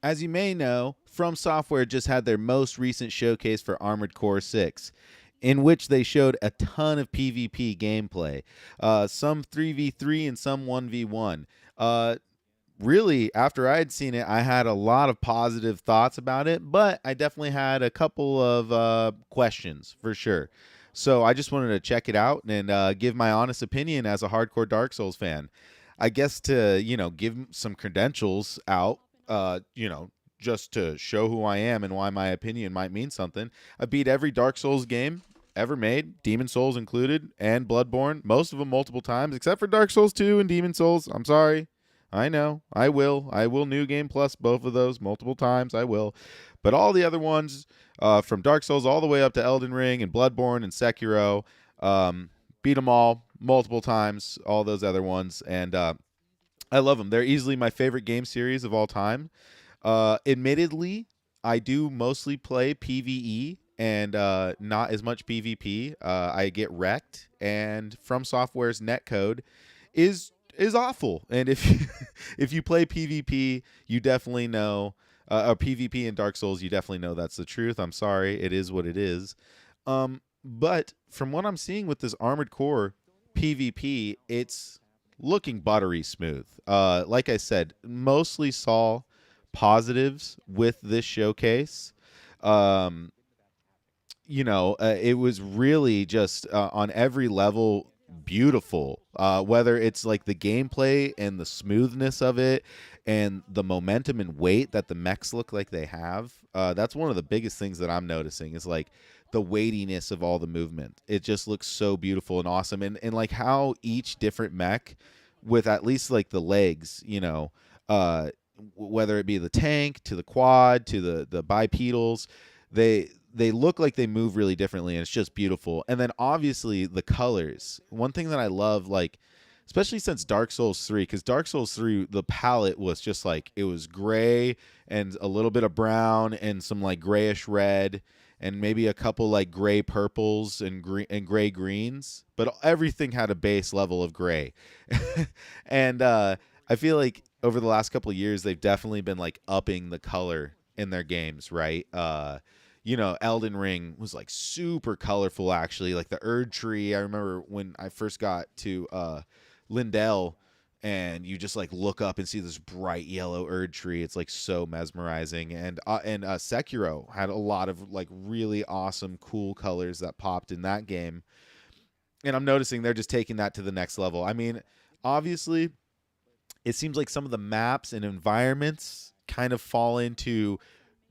As you may know, From Software just had their most recent showcase for Armored Core 6, in which they showed a ton of PvP gameplay, some 3v3 and some 1v1. Uh, really, after I had seen it, I had a lot of positive thoughts about it, but I definitely had a couple of questions for sure. So I just wanted to check it out and give my honest opinion as a hardcore Dark Souls fan. I guess to give some credentials out, just to show who I am and why my opinion might mean something. I beat every Dark Souls game ever made, Demon Souls included, and Bloodborne, most of them multiple times, except for Dark Souls 2 and Demon Souls. I'm sorry. I know. I will. I will New Game Plus both of those multiple times. I will. But all the other ones, from Dark Souls all the way up to Elden Ring and Bloodborne and Sekiro, beat them all multiple times, all those other ones. And I love them. They're easily my favorite game series of all time. Admittedly, I do mostly play PvE and not as much PvP. I get wrecked, and From Software's netcode is awful. And if you, if you play PvP, you definitely know, or PvP in Dark Souls, you definitely know that's the truth. I'm sorry, it is what it is. But from what I'm seeing with this Armored Core PvP, it's looking buttery smooth. Like I said, mostly saw positives with this showcase. Um, it was really just on every level beautiful. Whether it's like the gameplay and the smoothness of it and the momentum and weight that the mechs look like they have. That's one of the biggest things that I'm noticing is like the weightiness of all the movement. It just looks so beautiful and awesome. And like how each different mech with at least like the legs, whether it be the tank to the quad to the bipedals, they look like they move really differently, and it's just beautiful. And then obviously the colors. One thing that I love, like especially since Dark Souls 3, because Dark Souls 3, the palette was just like it was gray and a little bit of brown and some like grayish red and maybe a couple like gray purples and green and gray greens, but everything had a base level of gray. And I feel like over the last couple of years, they've definitely been like upping the color in their games, right? Elden Ring was like super colorful, actually. Like the Erd Tree, I remember when I first got to Lindell, and you just like look up and see this bright yellow Erd Tree. It's like so mesmerizing. And Sekiro had a lot of like really awesome, cool colors that popped in that game. And I'm noticing they're just taking that to the next level. I mean, obviously, it seems like some of the maps and environments kind of fall into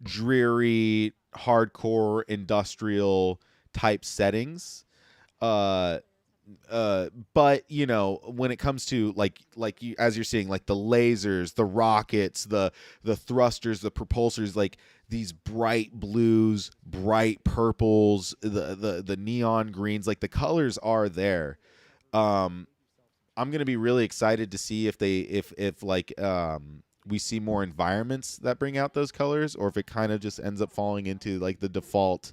dreary, hardcore, industrial type settings. Uh, but when it comes to like you, as you're seeing, like the lasers, the rockets, the thrusters, the propulsors, like these bright blues, bright purples, the neon greens, like the colors are there. Um, I'm gonna be really excited to see if like we see more environments that bring out those colors, or if it kind of just ends up falling into like the default,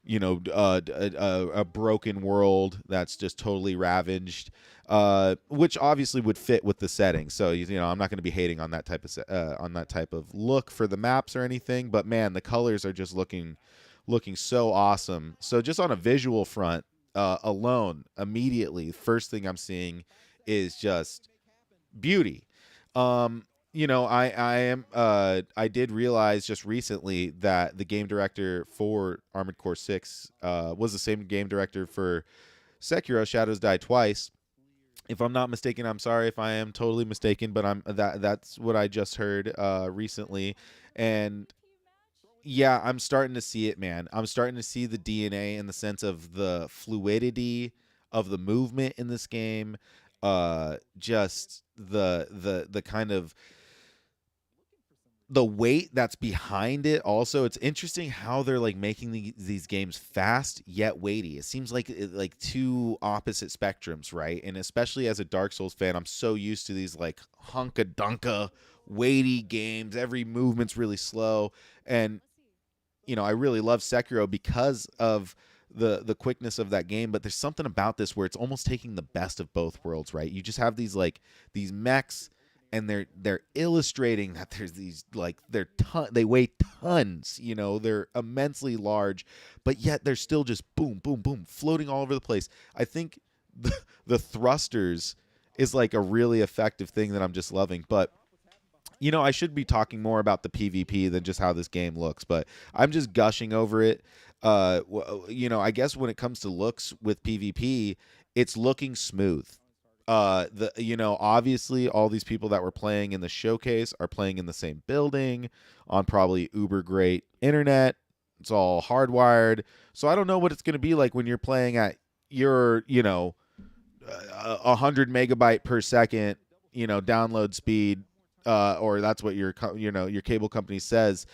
a broken world that's just totally ravaged, which obviously would fit with the setting. So I'm not going to be hating on that type of on that type of look for the maps or anything. But man, the colors are just looking so awesome. So just on a visual front alone, immediately, first thing I'm seeing is just beauty. I did realize just recently that the game director for Armored Core 6 was the same game director for Sekiro Shadows Die Twice. If I'm not mistaken, I'm sorry if I am totally mistaken, but that's what I just heard recently. And yeah, I'm starting to see it, man. I'm starting to see the DNA in the sense of the fluidity of the movement in this game. Just the kind of the weight that's behind it. Also, it's interesting how they're like making these games fast yet weighty. It seems like two opposite spectrums, right? And especially as a Dark Souls fan, I'm so used to these like hunka dunka weighty games. Every movement's really slow, and I really love Sekiro because of the quickness of that game. But there's something about this where it's almost taking the best of both worlds, right? You just have these mechs and they're illustrating that there's these like they weigh tons, they're immensely large, but yet they're still just boom boom boom floating all over the place. I think the thrusters is like a really effective thing that I'm just loving. But I should be talking more about the PvP than just how this game looks, but I'm just gushing over it. I guess when it comes to looks with PvP, it's looking smooth. Obviously all these people that were playing in the showcase are playing in the same building on probably uber great internet. It's all hardwired. So I don't know what it's going to be like when you're playing at your, 100 megabyte per second, download speed, or that's what your cable company says,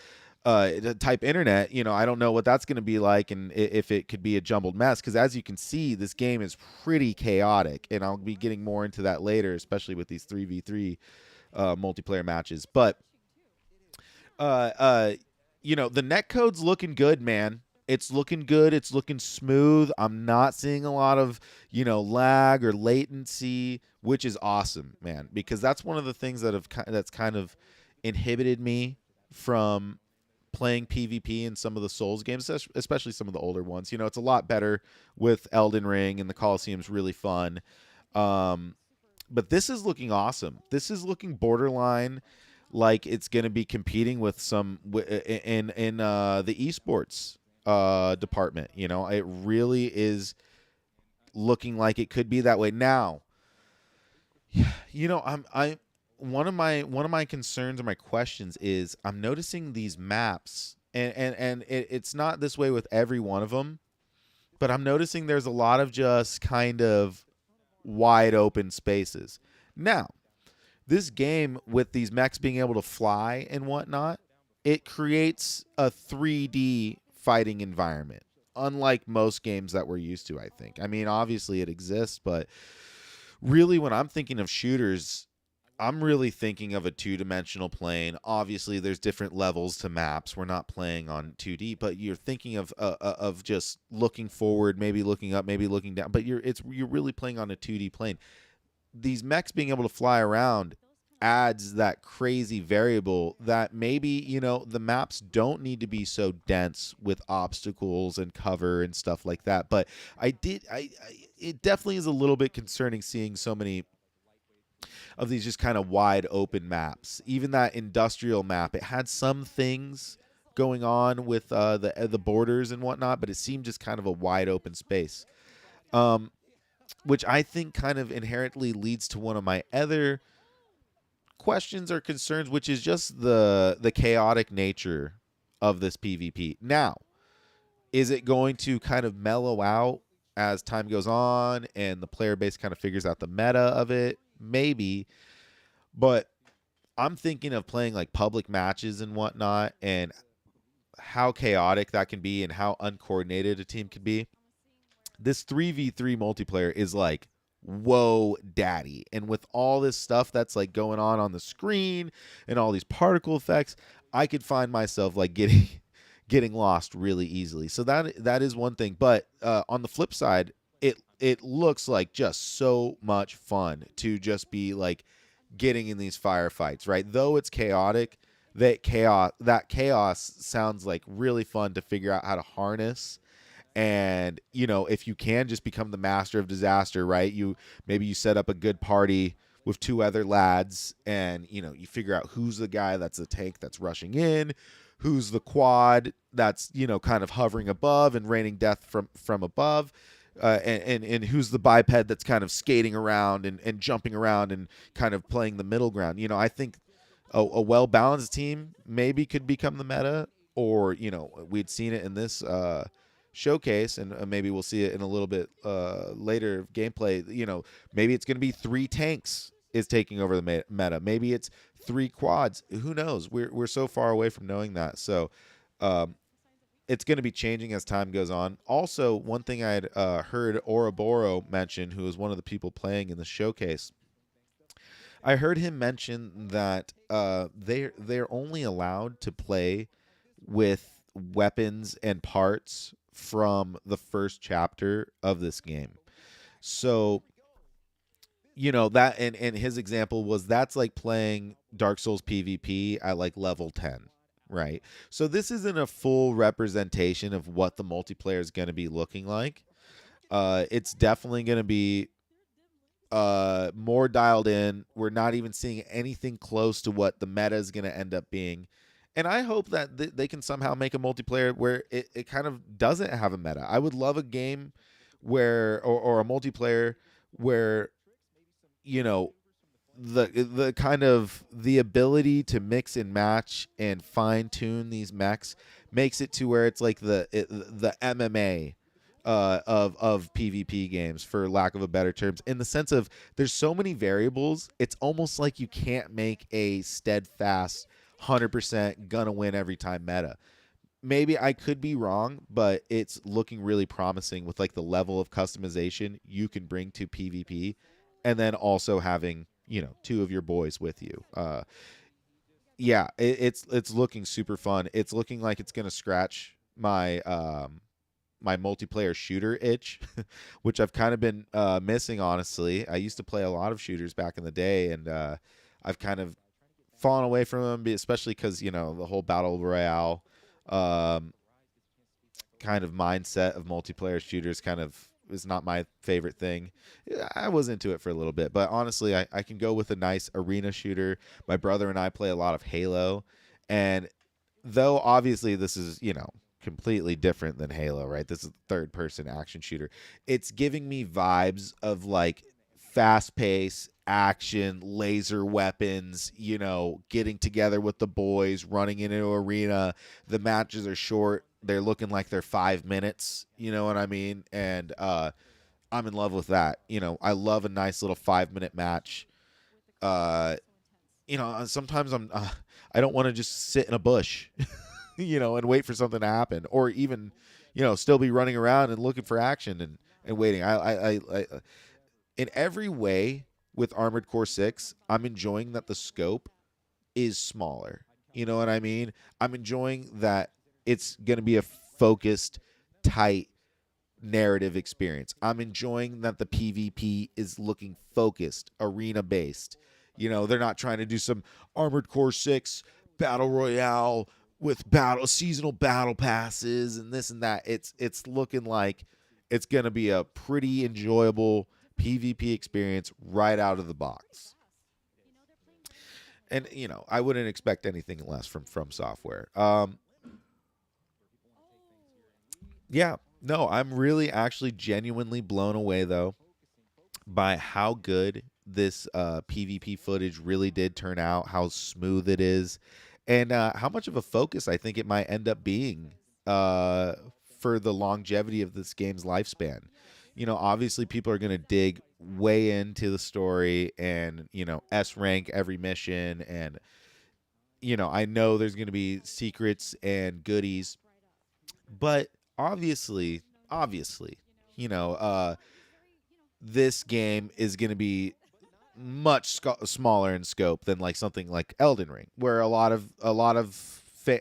type internet. I don't know what that's going to be like, and if it could be a jumbled mess, because as you can see, this game is pretty chaotic, and I'll be getting more into that later, especially with these 3v3 multiplayer matches. But uh, uh, the netcode's looking good, man. It's looking good. It's looking smooth. I'm not seeing a lot of, lag or latency, which is awesome, man, because that's one of the things that's kind of inhibited me from playing PvP in some of the Souls games, especially some of the older ones. It's a lot better with Elden Ring, and the Coliseum's really fun. But this is looking awesome. This is looking borderline like it's going to be competing with some in the esports department. It really is looking like it could be that way. Now, I one of my concerns or my questions is I'm noticing these maps, and it's not this way with every one of them, but I'm noticing there's a lot of just kind of wide open spaces. Now, this game with these mechs being able to fly and whatnot, it creates a 3D fighting environment, unlike most games that we're used to, I think. I mean, obviously it exists, but really when I'm thinking of shooters, I'm really thinking of a two-dimensional plane. Obviously, there's different levels to maps. We're not playing on 2D, but you're thinking of just looking forward, maybe looking up, maybe looking down. But you're really playing on a 2D plane. These mechs being able to fly around adds that crazy variable that maybe the maps don't need to be so dense with obstacles and cover and stuff like that. But it definitely is a little bit concerning seeing so many of these just kind of wide open maps. Even that industrial map, it had some things going on with the borders and whatnot, but it seemed just kind of a wide open space, which I think kind of inherently leads to one of my other questions or concerns, which is just the chaotic nature of this PvP. Now, is it going to kind of mellow out as time goes on and the player base kind of figures out the meta of it? Maybe, but I'm thinking of playing like public matches and whatnot, and how chaotic that can be and how uncoordinated a team can be. This 3v3 multiplayer is like, whoa, daddy. And with all this stuff that's like going on the screen and all these particle effects, I could find myself like getting lost really easily. So that is one thing. But on the flip side, it looks like just so much fun to just be like getting in these firefights, right? Though it's chaotic, that chaos sounds like really fun to figure out how to harness. And if you can just become the master of disaster, right? Maybe you set up a good party with two other lads, and you figure out who's the guy that's the tank that's rushing in, who's the quad that's kind of hovering above and raining death from above, and who's the biped that's kind of skating around and jumping around and kind of playing the middle ground. I think a well-balanced team maybe could become the meta, or we'd seen it in this showcase, and maybe we'll see it in a little bit later gameplay. Maybe it's going to be 3 tanks is taking over the meta. Maybe it's 3 quads. Who knows? We're so far away from knowing that. So it's going to be changing as time goes on. Also, one thing I had heard Ouroboros mention, who was one of the people playing in the showcase, I heard him mention that they're only allowed to play with weapons and parts from the first chapter of this game. So that, and his example was that's like playing Dark Souls PvP at like level 10, right? So this isn't a full representation of what the multiplayer is going to be looking like. It's definitely going to be more dialed in. We're not even seeing anything close to what the meta is going to end up being. And I hope that they can somehow make a multiplayer where it kind of doesn't have a meta. I would love a game where, or a multiplayer where, you know, the kind of the ability to mix and match and fine tune these mechs makes it to where it's like the MMA of PvP games, for lack of a better terms, in the sense of there's so many variables. It's almost like you can't make a steadfast 100% gonna win every time meta. Maybe I could be wrong, but it's looking really promising with like the level of customization you can bring to PvP, and then also having two of your boys with you. Yeah, it's looking super fun. It's looking like it's gonna scratch my multiplayer shooter itch, which I've kind of been missing, honestly. I used to play a lot of shooters back in the day, and I've kind of fallen away from them, especially because the whole battle royale um, kind of mindset of multiplayer shooters kind of is not my favorite thing. Yeah, I was into it for a little bit, but honestly, I can go with a nice arena shooter. My brother and I play a lot of Halo, and though obviously this is, completely different than Halo, right? This is a third person action shooter. It's giving me vibes of like fast pace action, laser weapons, getting together with the boys, running into an arena. The matches are short. They're looking like they're 5 minutes, you know what I mean? And I'm in love with that. I love a nice little 5 minute match. Uh, sometimes I don't want to just sit in a bush, and wait for something to happen, or even, still be running around and looking for action and waiting. In every way with Armored Core 6, I'm enjoying that the scope is smaller. You know what I mean? I'm enjoying that it's going to be a focused, tight narrative experience. I'm enjoying that the PvP is looking focused, arena based. They're not trying to do some Armored Core 6 battle royale with seasonal battle passes and this and that. It's looking like it's going to be a pretty enjoyable PvP experience right out of the box. And I wouldn't expect anything less from Software. Yeah, no, I'm really actually genuinely blown away though by how good this PvP footage really did turn out, how smooth it is, and how much of a focus I think it might end up being uh, for the longevity of this game's lifespan. Obviously people are going to dig way into the story and, S rank every mission. And, I know there's going to be secrets and goodies, but obviously, you know, uh, this game is going to be much smaller in scope than like something like Elden Ring, where a lot of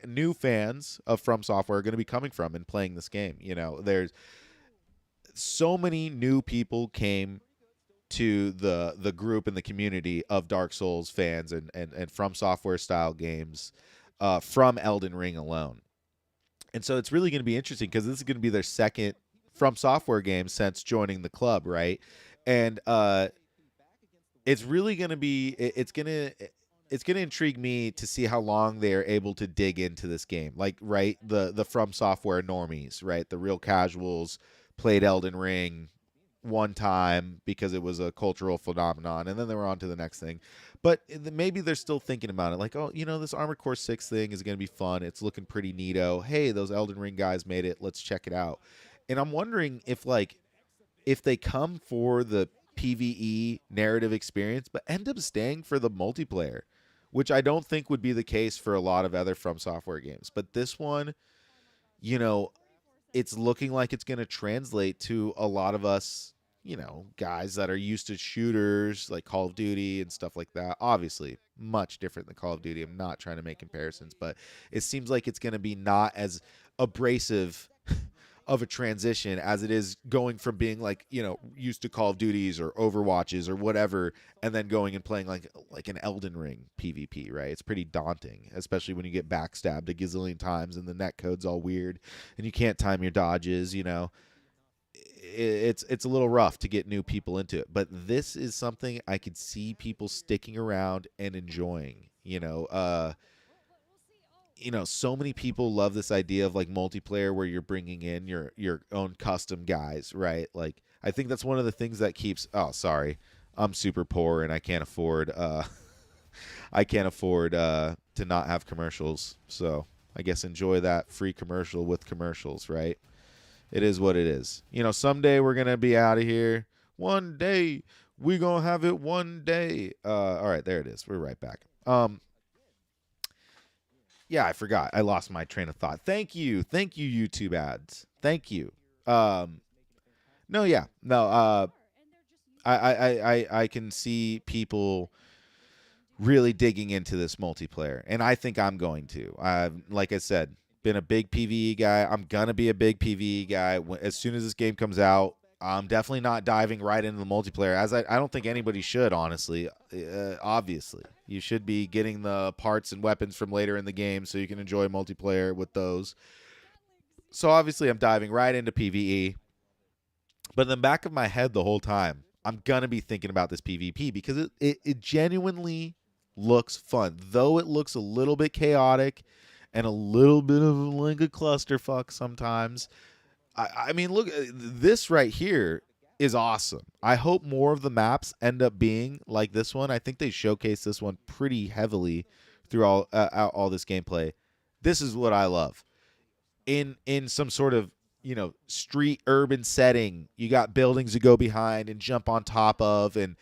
new fans of From Software are going to be coming from and playing this game. There's so many new people came to the group and the community of Dark Souls fans and From Software style games from Elden Ring alone. And so it's really going to be interesting because this is going to be their second From Software game since joining the club, right? And it's really going to be it's going to intrigue me to see how long they are able to dig into this game. Like, right, the From Software normies, right? The real casuals played Elden Ring one time because it was a cultural phenomenon, and then they were on to the next thing. But maybe they're still thinking about it, like, oh, this Armored Core 6 thing is going to be fun. It's looking pretty neato. Hey, those Elden Ring guys made it. Let's check it out. And I'm wondering if they come for the PvE narrative experience, but end up staying for the multiplayer, which I don't think would be the case for a lot of other From Software games. But this one, you know, it's looking like it's going to translate to a lot of us, guys that are used to shooters like Call of Duty and stuff like that. Obviously, much different than Call of Duty. I'm not trying to make comparisons, but it seems like it's going to be not as abrasive of a transition as it is going from being like, used to Call of Duties or Overwatches or whatever, and then going and playing like an Elden Ring PvP, right? It's pretty daunting, especially when you get backstabbed a gazillion times and the netcode's all weird and you can't time your dodges, it's a little rough to get new people into it. But this is something I could see people sticking around and enjoying, so many people love this idea of like multiplayer where you're bringing in your own custom guys, right? Like I think that's one of the things that keeps. Oh, sorry, I'm super poor and I can't afford to not have commercials. So I guess enjoy that free commercial with commercials, right? It is what it is. Someday we're gonna be out of here. One day we gonna have it. One day. All right, there it is. We're right back. Yeah, I forgot. I lost my train of thought. Thank you, YouTube ads. Thank you. No, yeah, no. I can see people really digging into this multiplayer, and I think I'm going to. Like I said, been a big PvE guy. I'm gonna be a big PvE guy as soon as this game comes out. I'm definitely not diving right into the multiplayer, as I don't think anybody should, honestly. Obviously, you should be getting the parts and weapons from later in the game so you can enjoy multiplayer with those. So obviously, I'm diving right into PvE. But in the back of my head the whole time, I'm going to be thinking about this PvP because it genuinely looks fun. Though it looks a little bit chaotic and a little bit of like a clusterfuck sometimes. I mean, look, this right here is awesome. I hope more of the maps end up being like this one. I think they showcase this one pretty heavily through all this gameplay. This is what I love. In some sort of, street urban setting, you got buildings to go behind and jump on top of, and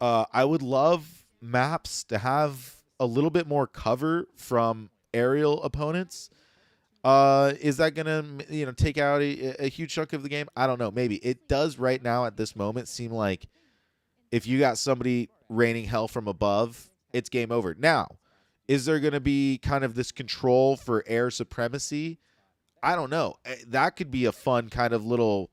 I would love maps to have a little bit more cover from aerial opponents. Is that gonna take out a huge chunk of the game? I don't know. Maybe it does right now at this moment seem like if you got somebody raining hell from above, it's game over. Now, is there gonna be kind of this control for air supremacy? I don't know. That could be a fun kind of little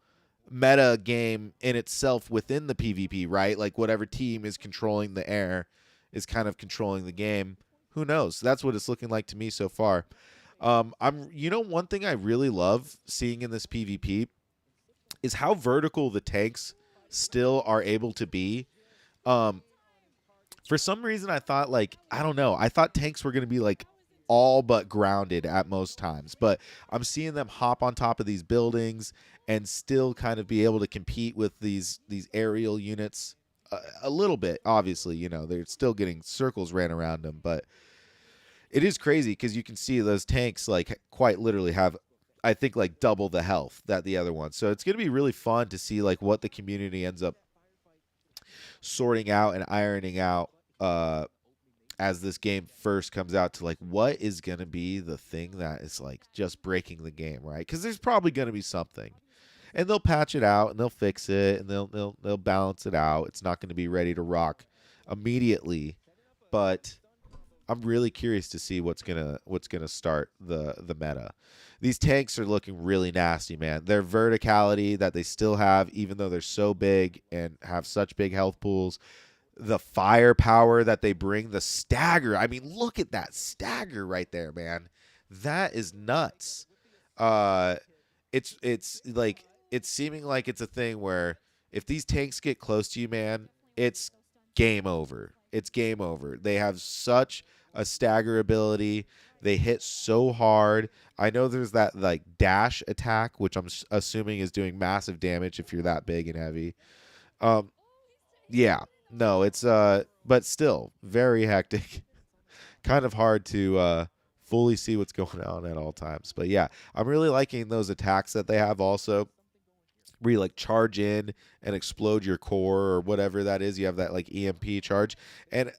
meta game in itself within the PvP, right? Like whatever team is controlling the air is kind of controlling the game. Who knows? That's what it's looking like to me so far. One thing I really love seeing in this PvP is how vertical the tanks still are able to be. For some reason, I thought I don't know. I thought tanks were going to be like all but grounded at most times, but I'm seeing them hop on top of these buildings and still kind of be able to compete with these aerial units a little bit. Obviously, they're still getting circles ran around them, but it is crazy because you can see those tanks quite literally have, I think, double the health that the other ones. So it's going to be really fun to see what the community ends up sorting out and ironing out as this game first comes out to what is going to be the thing that is just breaking the game, right? Because there's probably going to be something, and they'll patch it out and they'll fix it and they'll balance it out. It's not going to be ready to rock immediately, but I'm really curious to see what's gonna start the meta. These tanks are looking really nasty, man. Their verticality that they still have, even though they're so big and have such big health pools, the firepower that they bring, the stagger. I mean, look at that stagger right there, man. That is nuts. It's seeming like it's a thing where if these tanks get close to you, man, it's game over. It's game over. They have such a stagger ability. They hit so hard. I know there's that dash attack, which I'm assuming is doing massive damage if you're that big and heavy. Yeah, no, it's but still very hectic. Kind of hard to fully see what's going on at all times. But yeah, I'm really liking those attacks that they have also, where you charge in and explode your core or whatever that is. You have that EMP charge, and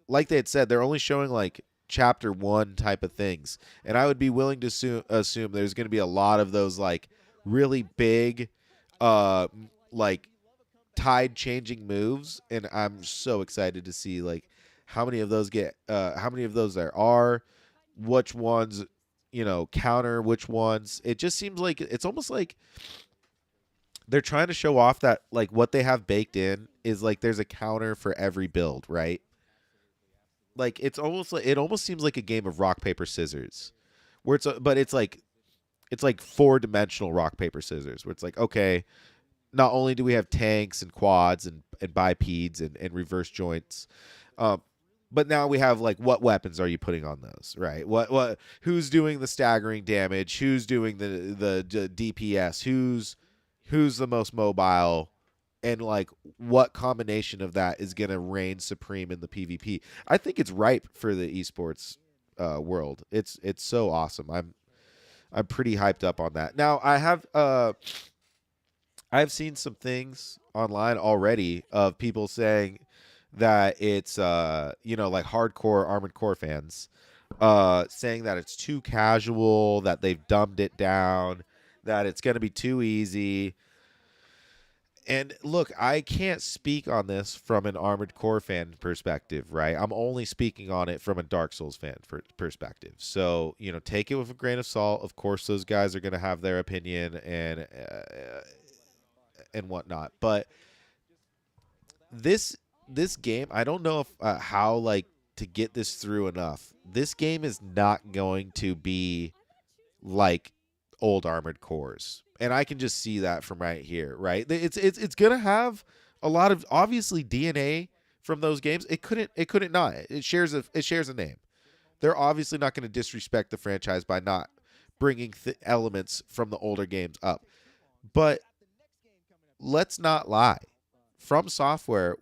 like they had said, they're only showing chapter 1 type of things, and I would be willing to assume there's going to be a lot of those really big tide changing moves, and I'm so excited to see how many of those there are, which ones counter which ones. It just seems like it's almost like they're trying to show off that like what they have baked in is like there's a counter for every build, right? Like it almost seems like a game of rock paper scissors, where but it's like four-dimensional rock paper scissors, where it's like, okay, not only do we have tanks and quads and bipeds and reverse joints, um, but now we have like what weapons are you putting on those, right? What who's doing the staggering damage? Who's doing the DPS? Who's the most mobile? And like what combination of that is going to reign supreme in the PvP? I think it's ripe for the esports world. It's so awesome. I'm pretty hyped up on that. Now I've seen some things online already of people saying that it's like hardcore Armored Core fans saying that it's too casual, that they've dumbed it down, that it's going to be too easy. And look, I can't speak on this from an Armored Core fan perspective, right? I'm only speaking on it from a Dark Souls fan perspective. So, take it with a grain of salt. Of course, those guys are going to have their opinion and whatnot. But this game, I don't know if how like to get this through enough. This game is not going to be like old Armored Cores, and I can just see that from right here. Right, it's gonna have a lot of obviously DNA from those games. It couldn't not. It shares a name. They're obviously not going to disrespect the franchise by not bringing elements from the older games up. But let's not lie. From Software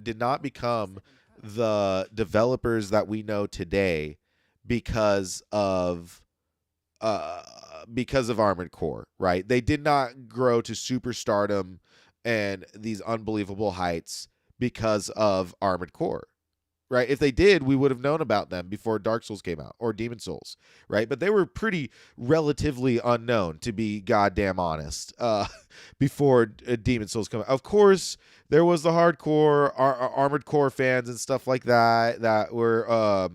did not become the developers that we know today because of Armored Core, right? They did not grow to superstardom and these unbelievable heights because of Armored Core, right? If they did, we would have known about them before Dark Souls came out or Demon Souls, right? But they were pretty relatively unknown, to be goddamn honest, before Demon Souls came out. Of course, there was the hardcore Armored Core fans and stuff like that were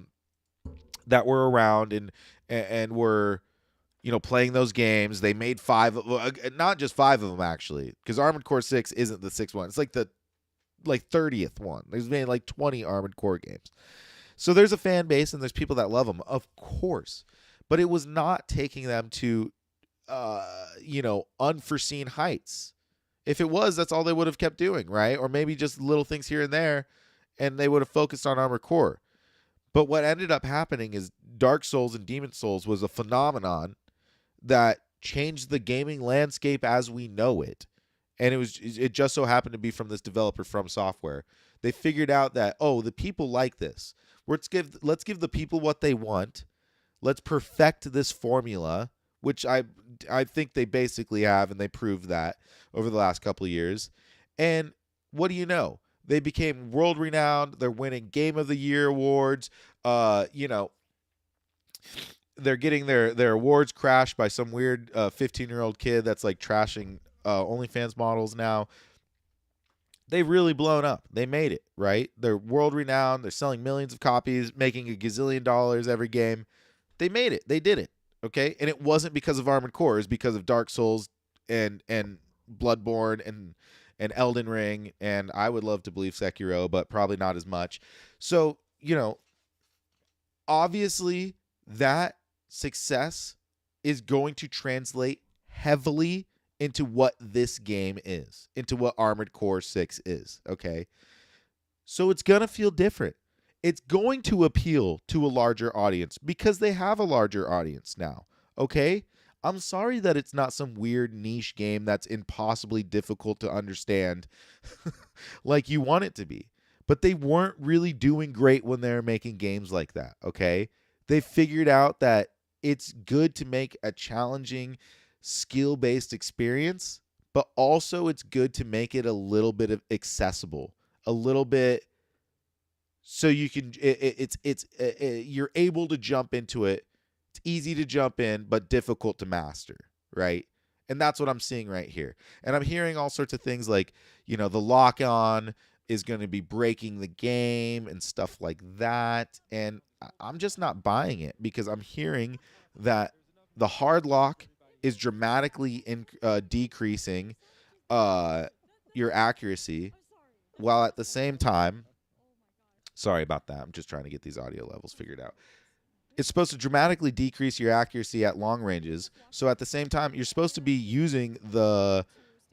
around and were playing those games. They made not just five of them actually, because Armored Core 6 isn't the sixth one. It's like the 30th one. There's made like 20 Armored Core games. So there's a fan base and there's people that love them, of course. But it was not taking them to, unforeseen heights. If it was, that's all they would have kept doing, right? Or maybe just little things here and there, and they would have focused on Armored Core. But what ended up happening is Dark Souls and Demon Souls was a phenomenon that changed the gaming landscape as we know it. And it just so happened to be from this developer From Software. They figured out that, the people like this. Let's give the people what they want. Let's perfect this formula, which I think they basically have, and they proved that over the last couple of years. And what do you know? They became world renowned. They're winning Game of the Year awards. They're getting their awards crashed by some weird 15-year-old kid that's like trashing OnlyFans models now. They've really blown up. They made it, right? They're world renowned. They're selling millions of copies, making a gazillion dollars every game. They made it. They did it. Okay? And it wasn't because of Armored Core. It was because of Dark Souls and Bloodborne and Elden Ring, and I would love to believe Sekiro, but probably not as much. So, obviously that success is going to translate heavily into what this game is, into what Armored Core 6 is, okay? So it's going to feel different. It's going to appeal to a larger audience because they have a larger audience now, okay? I'm sorry that it's not some weird niche game that's impossibly difficult to understand like you want it to be. But they weren't really doing great when they were making games like that, okay? They figured out that it's good to make a challenging, skill-based experience, but also it's good to make it a little bit of accessible, a little bit so you can you're able to jump into it. It's easy to jump in, but difficult to master, right? And that's what I'm seeing right here. And I'm hearing all sorts of things like, the lock-on is going to be breaking the game and stuff like that. And I'm just not buying it because I'm hearing that the hard lock is dramatically decreasing your accuracy, while at the same time, sorry about that. I'm just trying to get these audio levels figured out. It's supposed to dramatically decrease your accuracy at long ranges. So at the same time, you're supposed to be using the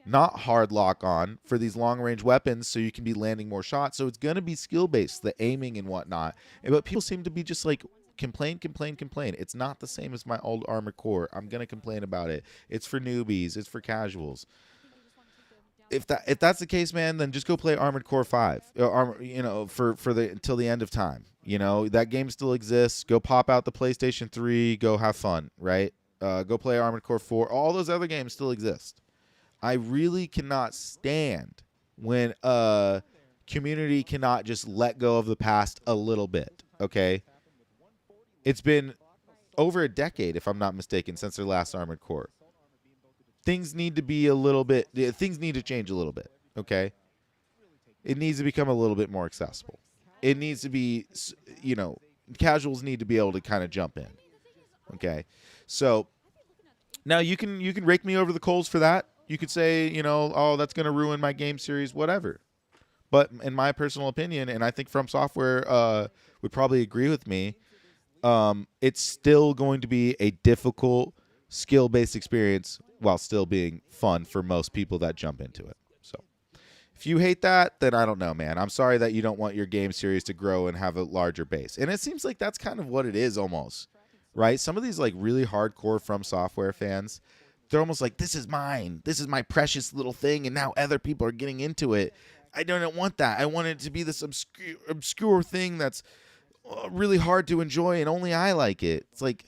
not hard lock on for these long range weapons so you can be landing more shots. So it's going to be skill based, the aiming and whatnot. But people seem to be just like, complain. It's not the same as my old Armored Core. I'm going to complain about it. It's for newbies. It's for casuals. If that's the case, man, then just go play Armored Core 5. For the until the end of time. That game still exists. Go pop out the PlayStation 3. Go have fun, right? Go play Armored Core 4. All those other games still exist. I really cannot stand when a community cannot just let go of the past a little bit, okay? It's been over a decade, if I'm not mistaken, since their last Armored Core. Things need to change a little bit, okay? It needs to become a little bit more accessible. It needs to be, casuals need to be able to kind of jump in, okay? So now you can rake me over the coals for that. You could say, oh, that's going to ruin my game series, whatever. But in my personal opinion, and I think From Software would probably agree with me, it's still going to be a difficult skill-based experience while still being fun for most people that jump into it. So if you hate that, then I don't know, man. I'm sorry that you don't want your game series to grow and have a larger base. And it seems like that's kind of what it is almost, right? Some of these like really hardcore From Software fans, they're almost like, this is mine. This is my precious little thing, and now other people are getting into it. I don't want that. I want it to be this obscure thing that's really hard to enjoy, and only I like it. It's like,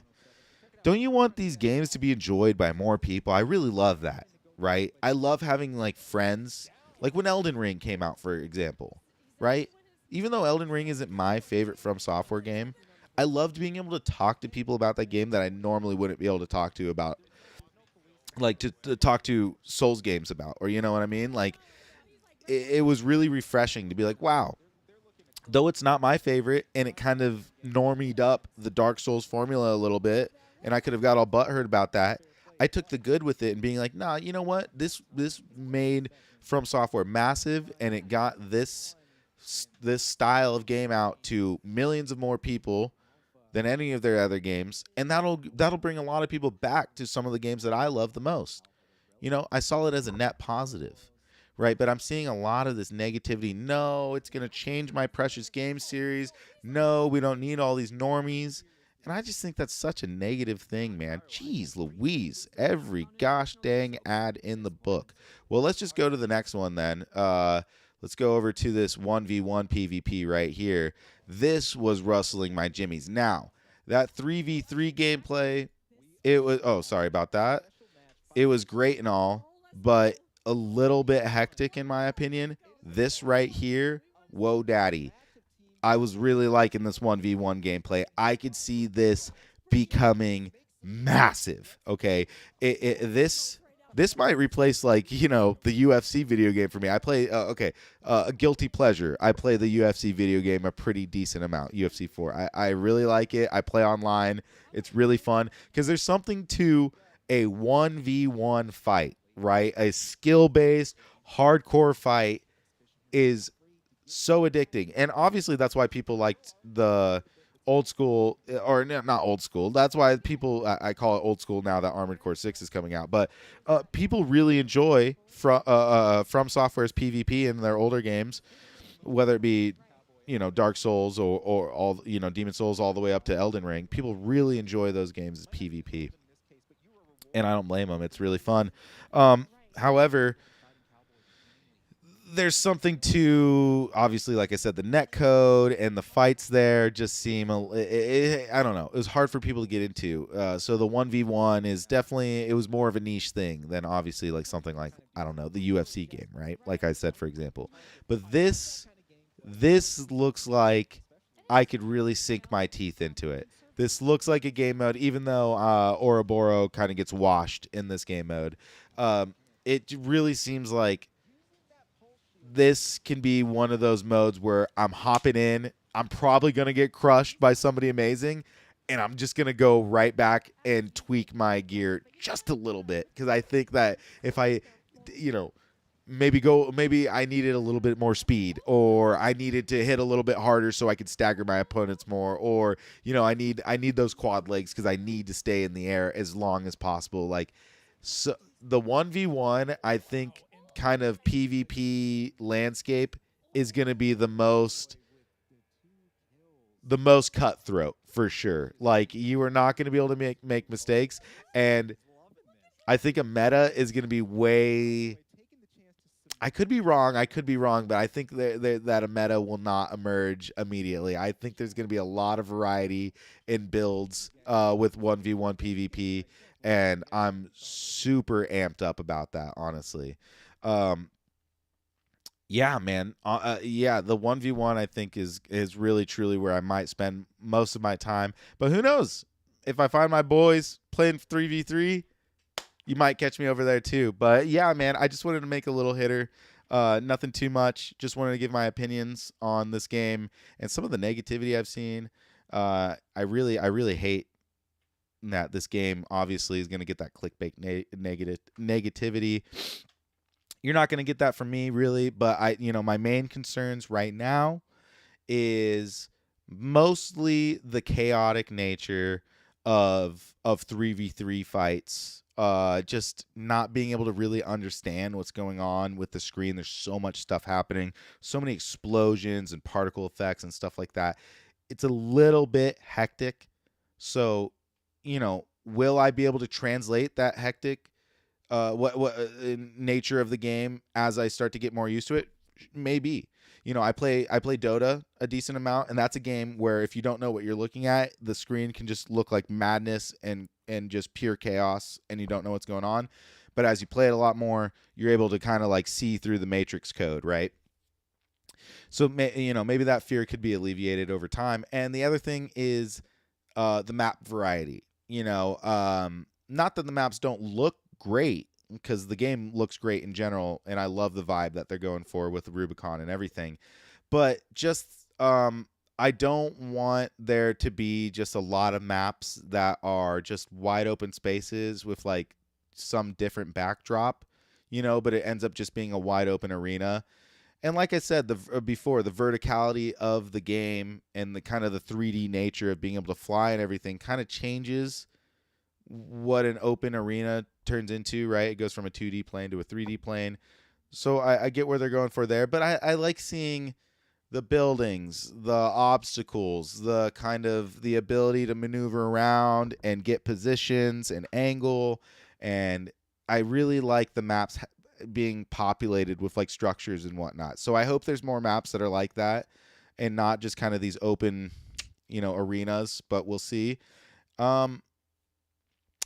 don't you want these games to be enjoyed by more people? I really love that, right? I love having like friends, like when Elden Ring came out, for example, right? Even though Elden Ring isn't my favorite From Software game, I loved being able to talk to people about that game that I normally wouldn't be able to talk to about, like to talk to Souls games about, or you know what I mean? Like it was really refreshing to be like, wow, though it's not my favorite, and it kind of normied up the Dark Souls formula a little bit, and I could have got all butthurt about that. I took the good with it and being like, nah, you know what? This made From Software massive, and it got this style of game out to millions of more people than any of their other games, and that'll bring a lot of people back to some of the games that I love the most. I saw it as a net positive, right? But I'm seeing a lot of this negativity. No, it's going to change my precious game series. No, we don't need all these normies. And I just think that's such a negative thing, man. Jeez Louise. Every gosh dang ad in the book. Well, let's just go to the next one then. Let's go over to this 1v1 PvP right here. This was rustling my jimmies. Now, that 3v3 gameplay, sorry about that. It was great and all, but a little bit hectic in my opinion. This right here, whoa daddy. I was really liking this 1v1 gameplay. I could see this becoming massive. Okay, this might replace the UFC video game for me. I play a guilty pleasure. I play the UFC video game a pretty decent amount. UFC 4. I really like it. I play online. It's really fun because there's something to a 1v1 fight, right? A skill-based hardcore fight is so addicting, and obviously that's why people liked the old school, or not old school. That's why people, I call it old school now that Armored Core 6 is coming out. But people really enjoy From Software's PvP in their older games, whether it be Dark Souls or all Demon Souls all the way up to Elden Ring. People really enjoy those games as PvP, and I don't blame them. It's really fun. However, there's something to, obviously, like I said, the net code and the fights there just seem, I don't know. It was hard for people to get into. So the 1v1 is definitely, it was more of a niche thing than obviously like something like, I don't know, the UFC game, right? Like I said, for example. But this looks like I could really sink my teeth into it. This looks like a game mode, even though Ouroboros kind of gets washed in this game mode. It really seems like this can be one of those modes where I'm hopping in. I'm probably going to get crushed by somebody amazing, and I'm just going to go right back and tweak my gear just a little bit, because I think that if I, you know, maybe I needed a little bit more speed, or I needed to hit a little bit harder so I could stagger my opponents more, or I need those quad legs because I need to stay in the air as long as possible. Like, so the 1v1, I think, kind of PvP landscape is going to be the most cutthroat for sure. Like, you are not going to be able to make mistakes, and I think a meta is going to be way. I could be wrong, but I think that a meta will not emerge immediately. I think there's going to be a lot of variety in builds with 1v1 PvP, and I'm super amped up about that, honestly. Yeah, man. Yeah, the 1v1 I think is really truly where I might spend most of my time. But who knows? If I find my boys playing 3v3, you might catch me over there too. But yeah, man, I just wanted to make a little hitter. Nothing too much. Just wanted to give my opinions on this game and some of the negativity I've seen. I really hate that this game obviously is going to get that clickbait negativity. You're not going to get that from me, really. But my main concerns right now is mostly the chaotic nature of 3v3 fights. Just not being able to really understand what's going on with the screen. There's so much stuff happening, so many explosions and particle effects and stuff like that. It's a little bit hectic. So, will I be able to translate that hectic what nature of the game as I start to get more used to it? Maybe. I play Dota a decent amount, and that's a game where if you don't know what you're looking at, the screen can just look like madness and just pure chaos, and you don't know what's going on. But as you play it a lot more, you're able to kind of like see through the matrix code, right? So maybe that fear could be alleviated over time. And the other thing is the map variety. Not that the maps don't look great, because the game looks great in general, and I love the vibe that they're going for with the Rubicon and everything. But just I don't want there to be just a lot of maps that are just wide open spaces with like some different backdrop, but it ends up just being a wide open arena. And like I said before, the verticality of the game and the kind of the 3D nature of being able to fly and everything kind of changes what an open arena turns into, right? It goes from a 2D plane to a 3D plane. So I get where they're going for there, but I like seeing the buildings, the obstacles, the kind of the ability to maneuver around and get positions and angle. And I really like the maps being populated with like structures and whatnot. So I hope there's more maps that are like that and not just kind of these open, arenas, but we'll see.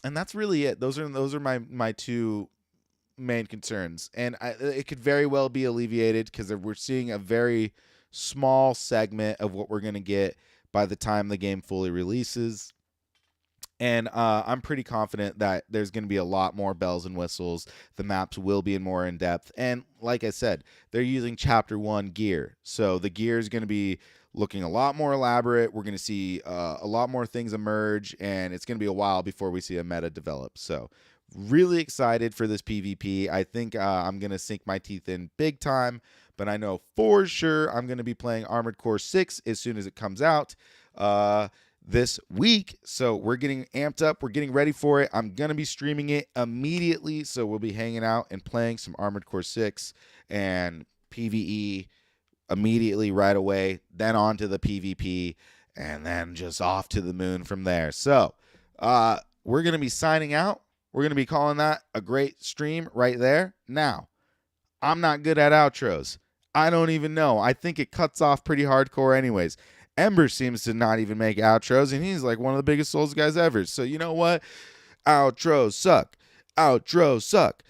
And that's really it. Those are my two main concerns, and it could very well be alleviated because we're seeing a very small segment of what we're going to get by the time the game fully releases. And I'm pretty confident that there's going to be a lot more bells and whistles. The maps will be more in depth, and like I said, they're using Chapter 1 gear, so the gear is going to be looking a lot more elaborate. We're going to see a lot more things emerge, and it's going to be a while before we see a meta develop. So really excited for this PvP. I think I'm going to sink my teeth in big time, but I know for sure I'm going to be playing Armored Core 6 as soon as it comes out this week. So we're getting amped up. We're getting ready for it. I'm going to be streaming it immediately, so we'll be hanging out and playing some Armored Core 6 and PvE immediately right away, then on to the PvP, and then just off to the moon from there. So we're going to be signing out. We're going to be calling that a great stream right there. Now, I'm not good at outros. I don't even know. I think it cuts off pretty hardcore anyways. Ember seems to not even make outros, and he's like one of the biggest Souls guys ever. So you know what? Outros suck. Outros suck.